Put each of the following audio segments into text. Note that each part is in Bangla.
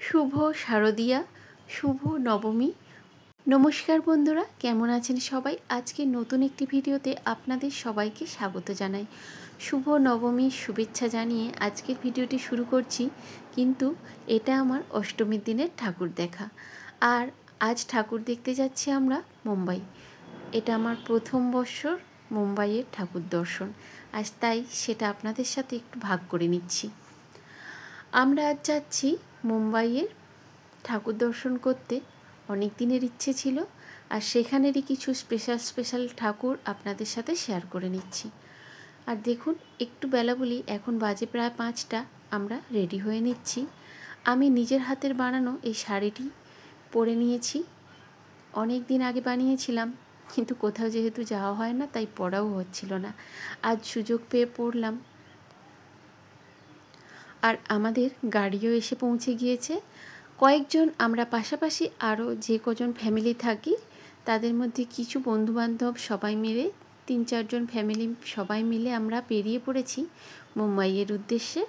শুভ শারদিয়া, শুভ নবমী। নমস্কার বন্ধুরা, কেমন আছেন সবাই? আজকে নতুন একটি ভিডিওতে আপনাদের সবাইকে স্বাগত জানাই। শুভ নবমীর শুভেচ্ছা জানিয়ে আজকের ভিডিওটি শুরু করছি। কিন্তু এটা আমার অষ্টমীর দিনের ঠাকুর দেখা, আর আজ ঠাকুর দেখতে যাচ্ছি আমরা মুম্বাই। এটা আমার প্রথম বৎসর মুম্বাইয়ের ঠাকুর দর্শন, আজ তাই সেটা আপনাদের সাথে একটু ভাগ করে নিচ্ছি। আমরা আজ যাচ্ছি মুম্বাইয়ের ঠাকুর দর্শন করতে। অনেক দিনের ইচ্ছে ছিল, আর সেখানেরই কিছু স্পেশাল ঠাকুর আপনাদের সাথে শেয়ার করে নিচ্ছি। আর দেখুন, একটু বেলা বলি, এখন বাজে প্রায় 5টা। আমরা রেডি হয়ে নিচ্ছি। আমি নিজের হাতের বানানো এই শাড়িটি পরে নিয়েছি। অনেক দিন আগে বানিয়েছিলাম, কিন্তু কোথাও যেহেতু যাওয়া হয় না, তাই পরাও হচ্ছিল না। আজ সুযোগ পেয়ে পরলাম। আর আমাদের গাড়িও এসে পৌঁছে গিয়েছে। কয়েকজন আমরা পাশাপাশি আরও যে কজন ফ্যামিলি থাকি, তাদের মধ্যে কিছু বন্ধুবান্ধব সবাই মিলে 3-4 জন ফ্যামিলি সবাই মিলে আমরা বেরিয়ে পড়েছি মুম্বাইয়ের উদ্দেশ্যে।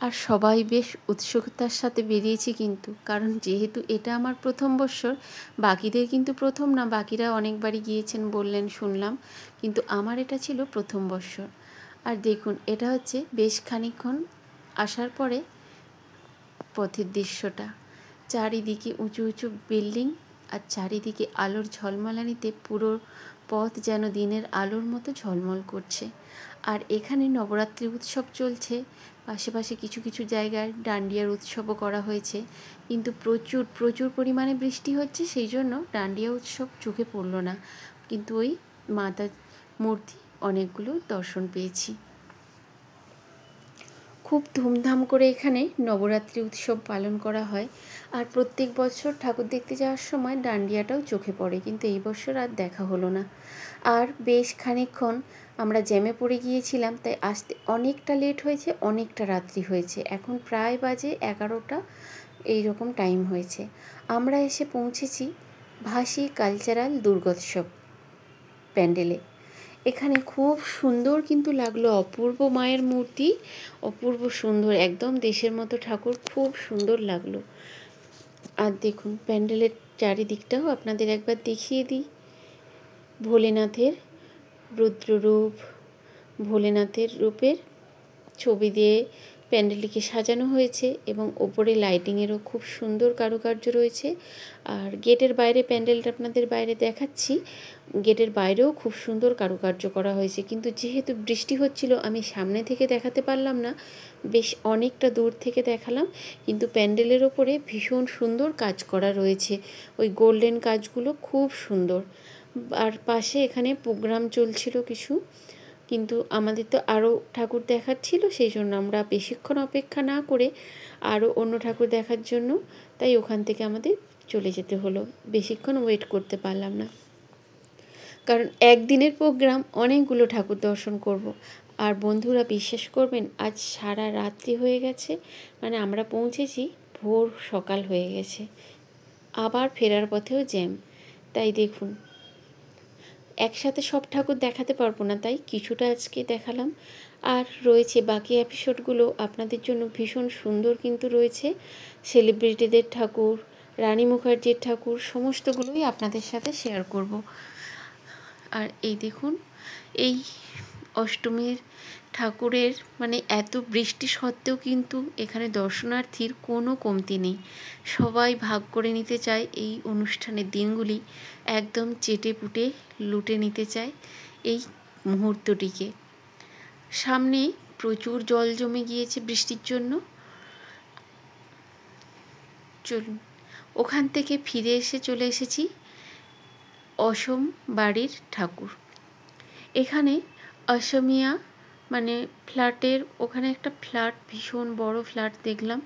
আর সবাই বেশ উৎসুকতার সাথে বেরিয়েছি, কিন্তু কারণ যেহেতু এটা আমার প্রথম বৎসর, বাকিদের কিন্তু প্রথম না, বাকিরা অনেকবারই গিয়েছেন বললেন, শুনলাম, কিন্তু আমার এটা ছিল প্রথম বৎসর। আর দেখুন, এটা হচ্ছে বেশ খানিকক্ষণ আসার পরে পথের দৃশ্যটা। চারিদিকে উঁচু উঁচু বিল্ডিং, আর চারিদিকে আলোর ঝলমলানিতে পুরো পথ যেন দিনের আলোর মতো ঝলমল করছে। আর এখানে নবরাত্রি উৎসব চলছে, পাশাপাশি কিছু কিছু জায়গায় ডান্ডিয়ার উৎসবও করা হয়েছে, কিন্তু প্রচুর পরিমাণে বৃষ্টি হচ্ছে, সেই জন্য ডান্ডিয়া উৎসব চোখে পড়ল না। কিন্তু ওই মাতার মূর্তি অনেকগুলো দর্শন পেয়েছি। খুব ধুমধাম করে এখানে নবরাত্রি উৎসব পালন করা হয়। আর প্রত্যেক বছর ঠাকুর দেখতে যাওয়ার সময় ডান্ডিয়াটাও চোখে পড়ে, কিন্তু এই বছর আর দেখা হলো না। আর বেশ খানিকক্ষণ আমরা জ্যামে পড়ে গিয়েছিলাম, তাই আসতে অনেকটা লেট হয়েছে, অনেকটা রাত্রি হয়েছে। এখন প্রায় বাজে 11টা, এইরকম টাইম হয়েছে। আমরা এসে পৌঁছেছি ভাসি কালচারাল দুর্গোৎসব প্যান্ডেলে। এখানে খুব সুন্দর কিন্তু লাগলো, অপূর্ব মায়ের মূর্তি, অপূর্ব সুন্দর, একদম দেশের মতো ঠাকুর, খুব সুন্দর লাগলো। আর দেখুন, প্যান্ডেলের চারিদিকটাও আপনাদের একবার দেখিয়ে দিই। ভোলেনাথের রুদ্ররূপ, ভোলেনাথের রূপের ছবি দিয়ে প্যান্ডেলটিকে সাজানো হয়েছে, এবং ওপরে লাইটিংয়েরও খুব সুন্দর কারুকার্য রয়েছে। আর গেটের বাইরে, প্যান্ডেলটা আপনাদের বাইরে দেখাচ্ছি, গেটের বাইরেও খুব সুন্দর কারুকার্য করা হয়েছে, কিন্তু যেহেতু বৃষ্টি হচ্ছিল আমি সামনে থেকে দেখাতে পারলাম না, বেশ অনেকটা দূর থেকে দেখালাম। কিন্তু প্যান্ডেলের ওপরে ভীষণ সুন্দর কাজ করা রয়েছে, ওই গোল্ডেন কাজগুলো খুব সুন্দর। আর পাশে এখানে প্রোগ্রাম চলছিল কিছু, কিন্তু আমাদের তো আরও ঠাকুর দেখার ছিল, সেই জন্য আমরা বেশিক্ষণ অপেক্ষা না করে আরও অন্য ঠাকুর দেখার জন্য, তাই ওখান থেকে আমাদের চলে যেতে হলো। বেশিক্ষণ ওয়েট করতে পারলাম না, কারণ একদিনের প্রোগ্রাম, অনেকগুলো ঠাকুর দর্শন করব। আর বন্ধুরা, বিশ্বাস করবেন, আজ সারা রাত্রি হয়ে গেছে, মানে আমরা পৌঁছেছি ভোর সকাল হয়ে গেছে। আবার ফেরার পথেও জ্যাম। তাই দেখুন, একসাথে সব ঠাকুর দেখাতে পারবো না, তাই কিছুটা আজকে দেখালাম। আর রয়েছে বাকি এপিসোডগুলো আপনাদের জন্য ভীষণ সুন্দর কিন্তু রয়েছে। সেলিব্রিটিদের ঠাকুর, রানী মুখার্জির ঠাকুর, সমস্তগুলোই আপনাদের সাথে শেয়ার করব। আর এই দেখুন, এই অষ্টমীর ঠাকুরের মানে এত বৃষ্টি সত্ত্বেও কিন্তু এখানে দর্শনার্থীর কোনো কমতি নেই। সবাই ভাগ করে নিতে চায় এই অনুষ্ঠানের দিনগুলি, একদম চেটেপুটে লুটে নিতে চায় এই মুহূর্তটিকে। সামনে প্রচুর জল জমে গিয়েছে বৃষ্টির জন্য। চলুন, ওখান থেকে ফিরে এসে চলে এসেছি অসম বাড়ির ঠাকুর। এখানে অসমিয়া মানে ফ্ল্যাটের, ওখানে একটা ফ্ল্যাট, ভীষণ বড় ফ্ল্যাট দেখলাম,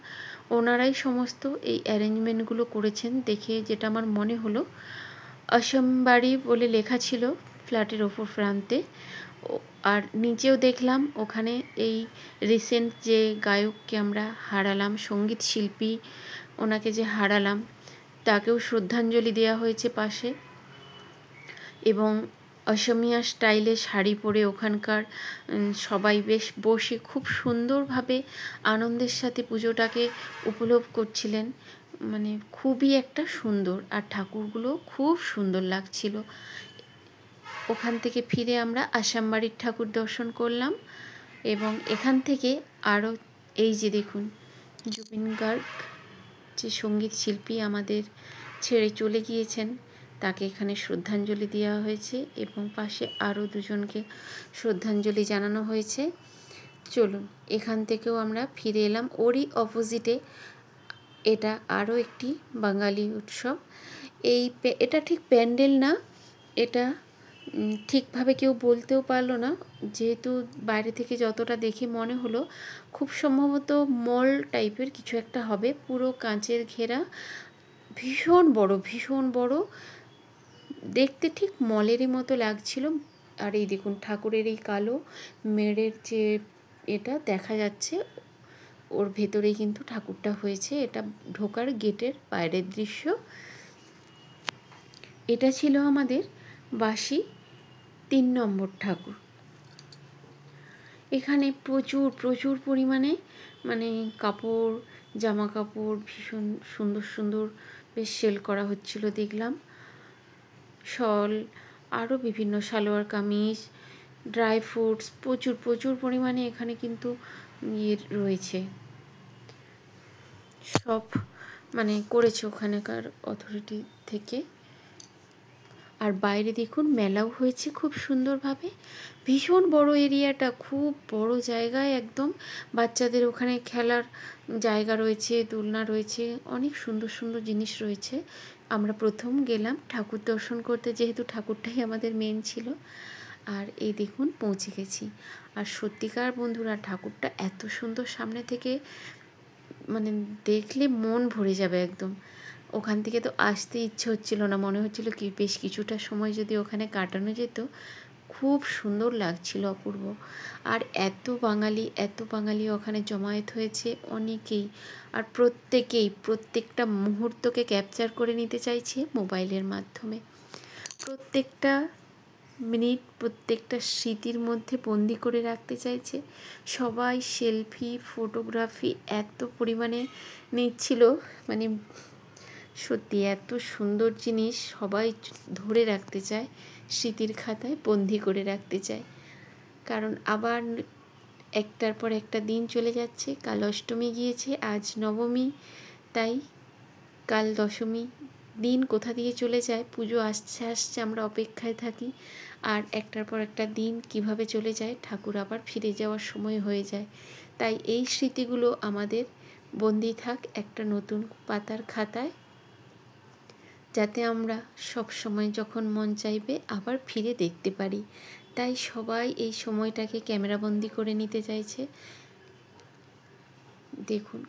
ওনারাই সমস্ত এই অ্যারেঞ্জমেন্টগুলো করেছেন। দেখে যেটা আমার মনে হলো, অসম বাড়ি বলে লেখা ছিল ফ্ল্যাটের ওপর প্রান্তে। আর নিচেও দেখলাম ওখানে এই রিসেন্ট যে গায়ককে আমরা হারালাম, সঙ্গীত শিল্পী, ওনাকে যে হারালাম, তাকেও শ্রদ্ধাঞ্জলি দেওয়া হয়েছে পাশে। এবং অসমীয়া স্টাইলে শাড়ি পরে ওখানকার সবাই বেশ বসে খুব সুন্দরভাবে আনন্দের সাথে পুজোটাকে উপভোগ করছিলেন। মানে খুবই একটা সুন্দর, আর ঠাকুরগুলো খুব সুন্দর লাগছিল। ওখান থেকে ফিরে আমরা আসামবাড়ির ঠাকুর দর্শন করলাম, এবং এখান থেকে আরও এই যে দেখুন জুবিন গার্গ যে সঙ্গীত শিল্পী আমাদের ছেড়ে চলে গিয়েছেন, তাকে এখানে শ্রদ্ধাঞ্জলি দেওয়া হয়েছে এবং পাশে আরও দুজনকে শ্রদ্ধাঞ্জলি জানানো হয়েছে। চলুন এখান থেকেও আমরা ফিরে এলাম। ওরই অপোজিটে এটা আরও একটি বাঙালি উৎসব। এটা ঠিক প্যান্ডেল না, এটা ঠিকভাবে কেউ বলতেও পারলো না, যেহেতু বাইরে থেকে যতটা দেখে মনে হলো খুব সম্ভবত মল টাইপের কিছু একটা হবে, পুরো কাঁচের ঘেরা, ভীষণ বড়, দেখতে ঠিক মলেরই মতো লাগছিল। আর এই দেখুন ঠাকুরের এই কালো মেড়ের যে এটা দেখা যাচ্ছে, ওর ভেতরেই কিন্তু ঠাকুরটা হয়েছে। এটা ঢোকার গেটের বাইরের দৃশ্য। এটা ছিল আমাদের বাসি 3 নম্বর ঠাকুর। এখানে প্রচুর পরিমাণে মানে কাপড়, জামা কাপড় ভীষণ সুন্দর বেশ সেল করা হচ্ছিল দেখলাম। শল, আরও বিভিন্ন সালোয়ার কামিজ, ড্রাই ফ্রুটস, প্রচুর পরিমাণে এখানে কিন্তু রয়েছে। সব মানে করেছে ওখানকার অথরিটি থেকে। আর বাইরে দেখুন মেলাও হয়েছে খুব সুন্দরভাবে, ভীষণ বড় এরিয়াটা, খুব বড় জায়গায় একদম। বাচ্চাদের ওখানে খেলার জায়গা রয়েছে, দোলনা রয়েছে, অনেক সুন্দর জিনিস রয়েছে। আমরা প্রথম গেলাম ঠাকুর দর্শন করতে, যেহেতু ঠাকুরটাই আমাদের মেন ছিল। আর এই দেখুন পৌঁছে গেছি। আর সত্যিকার বন্ধুরা, ঠাকুরটা এত সুন্দর সামনে থেকে মানে দেখলে মন ভরে যাবে একদম। ওখান থেকে তো আসতে ইচ্ছে হচ্ছিল না, মনে হচ্ছিল কি বেশ কিছুটা সময় যদি ওখানে কাটানো যেত। খুব সুন্দর লাগছিল, অপূর্ব। আর এত বাঙালি ওখানে জমায়েত হয়েছে অনেকেই, আর প্রত্যেকটা মুহূর্তকে ক্যাপচার করে নিতে চাইছে মোবাইলের মাধ্যমে। প্রত্যেকটা মিনিট, প্রত্যেকটা স্মৃতির মধ্যে বন্দি করে রাখতে চাইছে সবাই। সেলফি, ফটোগ্রাফি এত পরিমাণে নিচ্ছিল, মানে সত্যি এত সুন্দর জিনিস সবাই ধরে রাখতে চায়, স্মৃতির খাতায় বন্দি করে রাখতে চায়। কারণ আবার একটার পর একটা দিন চলে যাচ্ছে। কাল অষ্টমী গিয়েছে, আজ নবমী, তাই কাল দশমী। দিন কোথা দিয়ে চলে যায়, পুজো আসছে আমরা অপেক্ষায় থাকি, আর একটার পর একটা দিন কিভাবে চলে যায়, ঠাকুর আবার ফিরে যাওয়ার সময় হয়ে যায়। তাই এই স্মৃতিগুলো আমাদের বন্দি থাক একটা নতুন পাতার খাতায়, যাতে আমরা সব সময় যখন মন চাইবে আবার ফিরে দেখতে পারি। তাই সবাই এই সময়টাকে ক্যামেরাবন্দি করে নিতে চাইছে। দেখুন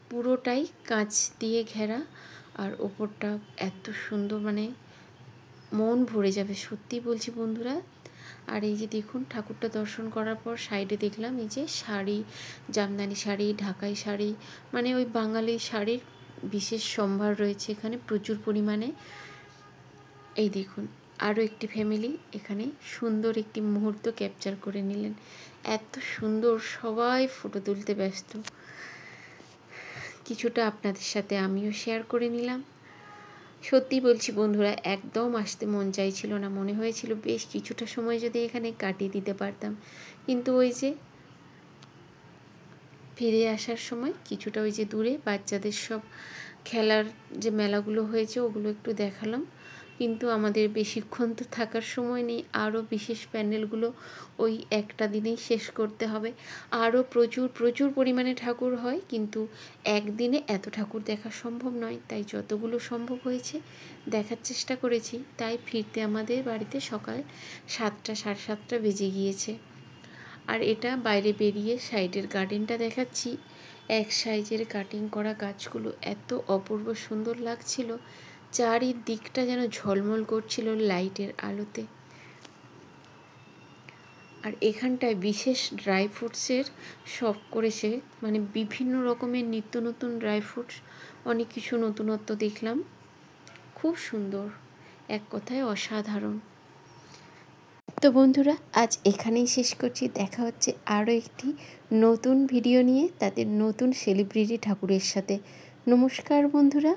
পুরোটাই কাঁচ দিয়ে ঘেরা, আর ওপরটা এত সুন্দর, মানে মন ভরে যাবে, সত্যি বলছি বন্ধুরা। আর এই যে দেখুন ঠাকুরটা দর্শন করার পর সাইডে দেখলাম এই যে শাড়ি, জামদানি শাড়ি, ঢাকাই শাড়ি, মানে ওই বাঙালি শাড়ির বিশেষ সম্ভার রয়েছে এখানে প্রচুর পরিমাণে। এই দেখুন আরও একটি ফ্যামিলি এখানে সুন্দর একটি মুহূর্ত ক্যাপচার করে নিলেন। এত সুন্দর, সবাই ফটো তুলতে ব্যস্ত। কিছুটা আপনাদের সাথে আমিও শেয়ার করে নিলাম। সত্যি বলছি বন্ধুরা, একদম আসতে মন চাইছিল না, মনে হয়েছিল বেশ কিছুটা সময় যদি এখানে কাটিয়ে দিতে পারতাম। কিন্তু ওই যে ফিরে আসার সময় কিছুটা ওই যে দূরে বাচ্চাদের সব খেলার যে মেলাগুলো হয়েছে ওগুলো একটু দেখালাম। কিন্তু আমাদের বেশিক্ষণ তো থাকার সময় নেই, আরও বিশেষ প্যান্ডেলগুলো ওই একটা দিনেই শেষ করতে হবে। আরও প্রচুর পরিমাণে ঠাকুর হয়, কিন্তু একদিনে এত ঠাকুর দেখা সম্ভব নয়, তাই যতগুলো সম্ভব হয়েছে দেখার চেষ্টা করেছি। তাই ফিরতে আমাদের বাড়িতে সকাল 7টা, সাড়ে 7টা বেজে গিয়েছে। আর এটা বাইরে বেরিয়ে সাইডের গার্ডেনটা দেখাচ্ছি। এক সাইজের কাটিং করা গাছগুলো এত অপূর্ব সুন্দর লাগছিল, চারিদিকটা যেন ঝলমল করছিল লাইটের আলোতে। আর এখানটায় বিশেষ ড্রাই ফ্রুটসের শপ করেছে, মানে বিভিন্ন রকমের নিত্য নতুন ড্রাই ফ্রুটস, অনেক কিছু নতুনত্ব দেখলাম, খুব সুন্দর, এক কথায় অসাধারণ। তো বন্ধুরা আজ এখানেই শেষ করছি। দেখা হচ্ছে আরও একটি নতুন ভিডিও নিয়ে, তাদের নতুন সেলিব্রিটি ঠাকুরের সাথে। নমস্কার বন্ধুরা।